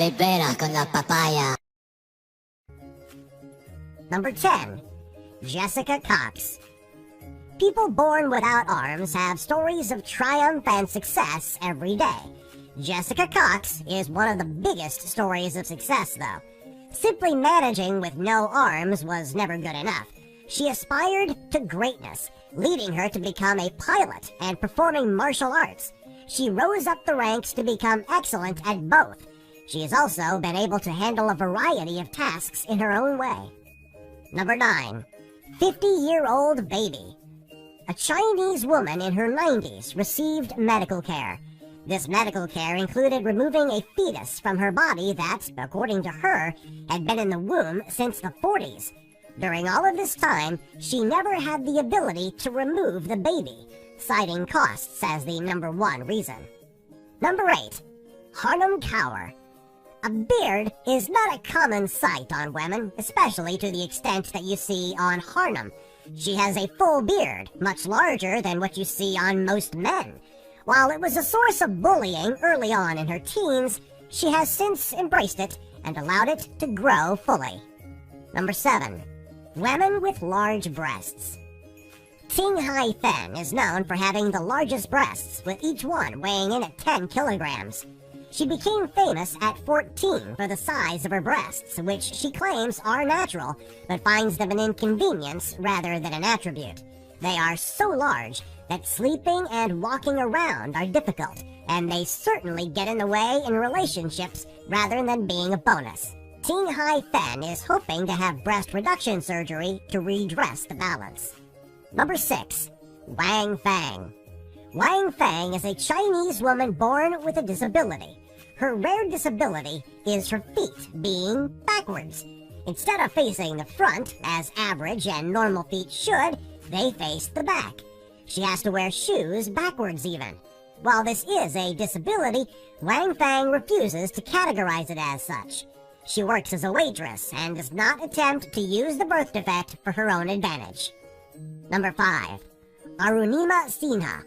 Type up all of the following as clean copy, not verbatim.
le peras con la papaya. Number 10. Jessica Cox. People born without arms have stories of triumph and success every day. Jessica Cox is one of the biggest stories of success, though. Simply managing with no arms was never good enough. She aspired to greatness, leading her to become a pilot and performing martial arts. She rose up the ranks to become excellent at both. She has also been able to handle a variety of tasks in her own way. Number 9. 50-year-old baby. A Chinese woman in her 90s received medical care. This medical care included removing a fetus from her body that, according to her, had been in the womb since the 40s. During all of this time, she never had the ability to remove the baby, citing costs as the number one reason. Number 8. Harlem Cower. A beard is not a common sight on women, especially to the extent that you see on Harlem. She has a full beard, much larger than what you see on most men. While it was a source of bullying early on in her teens, she has since embraced it and allowed it to grow fully. Number 7. Women with large breasts. Ting Hai Fen is known for having the largest breasts, with each one weighing in at 10 kilograms. She became famous at 14 for the size of her breasts, which she claims are natural, but finds them an inconvenience rather than an attribute. They are so large that sleeping and walking around are difficult, and they certainly get in the way in relationships rather than being a bonus. Ting Hai Fen is hoping to have breast reduction surgery to redress the balance. Number 6. Wang Fang. Wang Fang is a Chinese woman born with a disability. Her rare disability is her feet being backwards. Instead of facing the front, as average and normal feet should, they face the back. She has to wear shoes backwards even. While this is a disability, Wang Fang refuses to categorize it as such. She works as a waitress and does not attempt to use the birth defect for her own advantage. Number 5. Arunima Sinha.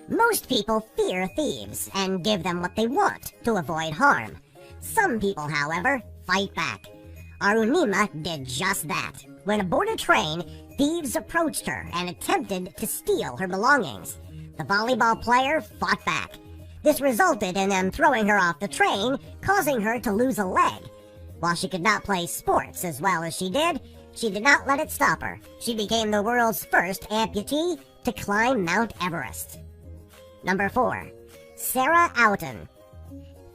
Most people fear thieves and give them what they want to avoid harm. Some people, however, fight back. Arunima did just that. When aboard a train, thieves approached her and attempted to steal her belongings. The volleyball player fought back. This resulted in them throwing her off the train, causing her to lose a leg. While she could not play sports as well as she did not let it stop her. She became the world's first amputee to climb Mount Everest. Number 4. Sarah Outen.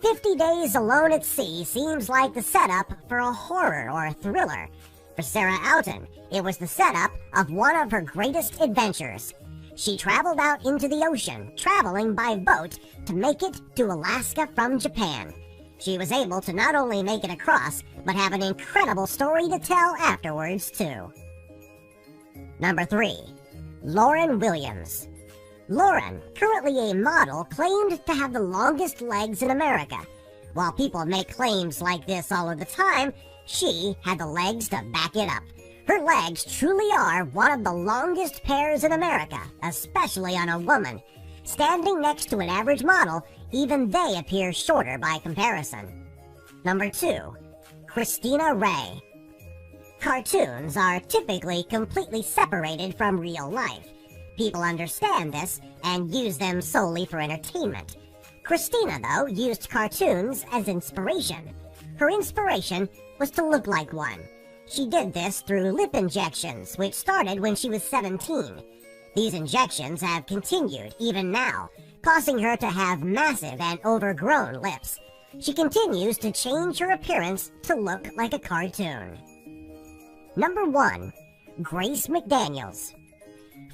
50 Days Alone at Sea seems like the setup for a horror or a thriller. For Sarah Outen, it was the setup of one of her greatest adventures. She traveled out into the ocean, traveling by boat to make it to Alaska from Japan. She was able to not only make it across, but have an incredible story to tell afterwards, too. Number 3. Lauren Williams. Lauren, currently a model, claimed to have the longest legs in America. While people make claims like this all of the time, she had the legs to back it up. Her legs truly are one of the longest pairs in America, especially on a woman. Standing next to an average model, even they appear shorter by comparison. Number 2. Christina Rey. Cartoons are typically completely separated from real life. People understand this and use them solely for entertainment. Christina, though, used cartoons as inspiration. Her inspiration was to look like one. She did this through lip injections, which started when she was 17. These injections have continued even now, causing her to have massive and overgrown lips. She continues to change her appearance to look like a cartoon. Number 1. Grace McDaniels.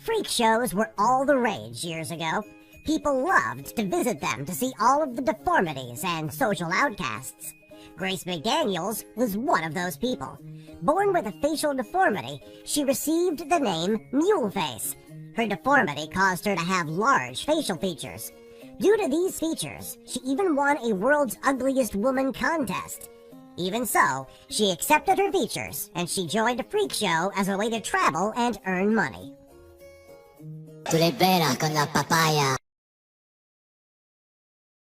Freak shows were all the rage years ago. People loved to visit them to see all of the deformities and social outcasts. Grace McDaniels was one of those people. Born with a facial deformity, she received the name Muleface. Her deformity caused her to have large facial features. Due to these features, she even won a World's Ugliest Woman contest. Even so, she accepted her features, and she joined a freak show as a way to travel and earn money. Tu le peras con la papaya.